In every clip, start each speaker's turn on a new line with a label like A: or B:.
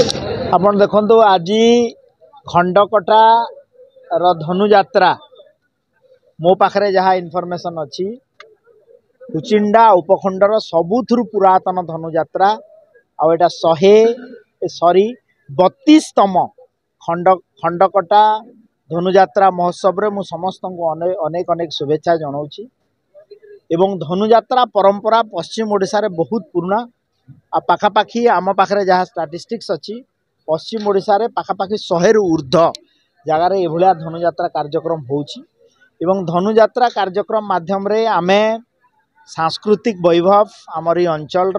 A: आपण देखो आज खंडकटा धनुयात्रा मो पाखे जहाँ इनफॉरमेशन अच्छी कुचिंडा उपखंडर सबुथु पुरातन धनुयात्रा आटा 32तम खंडकटा धनुयात्रा महोत्सव रे मु समस्त को अनेक अनेक शुभेच्छा जनाऊँगी। एवं धनुयात्रा परंपरा पश्चिम ओडिशा रे बहुत पुराना आ पाखापाखि आम पाखे जहाँ स्टाटिस्टिक्स अच्छी पश्चिम ओडिशा रे पाखापाखि 100 रु ऊर्ध्व जगार एभलिया धनुयात्रा कार्यक्रम होउछि। एवं धनुयात्रा कार्यक्रम माध्यम रे आमे सांस्कृतिक वैभव आमरी अंचल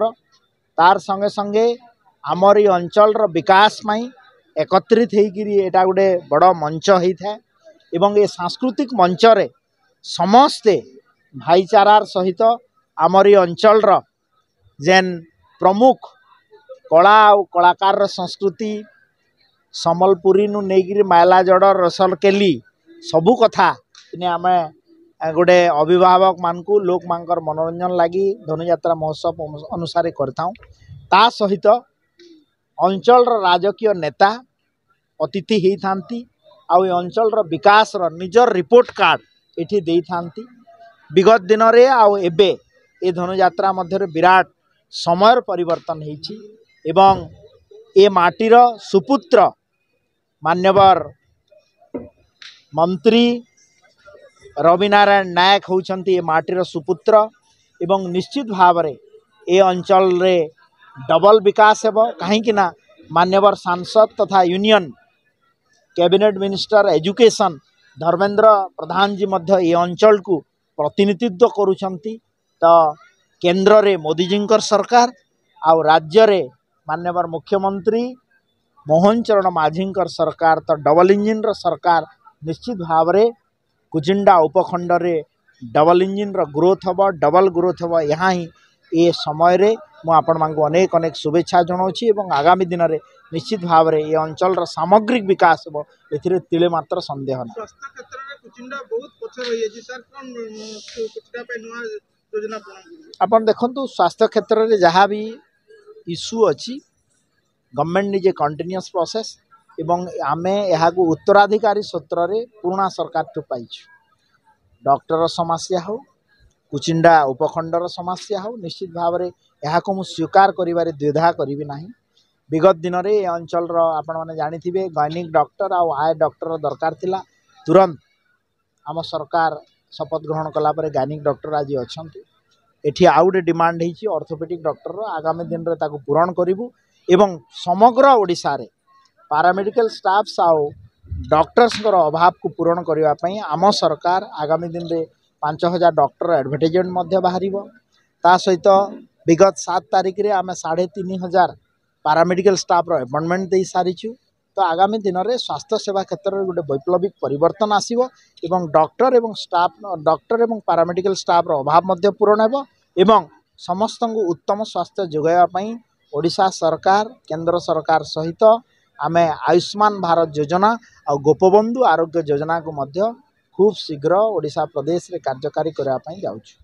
A: तार संगे संगे आमरी अंचल विकास में एकत्रित होकर एटा गोटे बड़ मंच होता है। एवं ये सांस्कृतिक मंच रे समस्ते भाईचारार सहित आमरी अंचल जेन प्रमुख कला और कलाकार संस्कृति सम्बलपुरी नु नेगिरी मायलाजड़ रसलकेली सबू कथा इने आमे गोटे अभिभावक मानकु लोक मानकर मनोरंजन लगी धनुयात्रा महोत्सव अनुसार करथाऊ। ता सहित अंचल राजकीय नेता अतिथि ही थांती आउ अंचल विकास निजर रिपोर्ट कार्ड एठी देई थांती। विगत दिन रे आउ एबे ए धनुयात्रा मध्य विराट समय परिवर्तन होइछि एवं ए माटीर सुपुत्र मान्यवर मंत्री रवि नारायण नायक होउछंती ए माटीर सुपुत्र एवं निश्चित भाव रे ए अंचल रे डबल विकास हेबो कहीं ना मान्यवर सांसद तथा union cabinet minister education Dharmendra Pradhan ji मध्य ए अंचल को प्रतिनिधित्व करुछंती। तो केंद्र रे मोदी जी सरकार आउ राज्य रे मान्यवर मुख्यमंत्री मोहन चरण माझी सरकार तो डबल इंजिन सरकार निश्चित भाव रे कुचिंडा उपखंड रे डबल इंजिन ग्रोथ हम डबल ग्रोथ हम यहाँ ही ये समय रे मु आपण मानक अनेक अनेक शुभेच्छा जनाऊँगी। एवं आगामी दिन में निश्चित भाव रे ये अंचल सामग्रिक विकास हो ए तिले मात्र संदेह ना।
B: स्वास्थ्य क्षेत्र में कुचिंडा बहुत पछर होई अछि सर कोन कुचिंडा पे नवा योजना
A: आपण देखंतु स्वास्थ्य क्षेत्र रे जहाँ भी इश्यू अच्छी गवर्नमेंट निजे कंटिन्यूअस प्रोसेस एवं आमे यहाँ को उत्तराधिकारी सूत्र रे पुराना सरकार तो पाइछु। डॉक्टर समस्या हो कुचिंडा उपखंडर समस्या हो निश्चित भाव रे यहाँ को मु स्वीकार करिवारे द्विधा करिवि नाही। विगत दिन रे अंचल आपण माने जानिथिबे गायनिक डॉक्टर आउ आय डॉक्टर दरकार थिला तुरंत आम सरकार शपथ ग्रहण कला परे गायनिक डॉक्टर आज अछंती। एठी आउटे डिमांड होइछि ऑर्थोपेडिक डॉक्टर आगामी दिन रे ताको पूरण करिवु एवं समग्र ओडिशा रे पैरामेडिकल स्टाफ्स आउ डॉक्टर्स अभाव को पूरण करने पई आम सरकार आगामी दिन रे 5000 डॉक्टर एडवर्टाइजमेंट मध्य बाहरिबो। ता सहित विगत 7 तारिख रे आम 3500 पैरामेडिकल स्टाफ रो अपॉइंटमेंट दे सारिछु। तो आगामी दिन में स्वास्थ्य सेवा क्षेत्र में गोटे वैप्लविक परिवर्तन आसीबो एवं डॉक्टर एवं स्टाफ डॉक्टर एवं पैरामेडिकल स्टाफ रो अभाव मध्य पूरण हेबो एवं समस्त को उत्तम स्वास्थ्य जोगाइबा पई ओडिशा सरकार केंद्र सरकार सहित आमे आयुष्मान भारत योजना और गोपबंधु आरोग्य योजना को मध्य खूब शीघ्र ओडिशा प्रदेश रे कार्यकारी करबा पई जाउछु।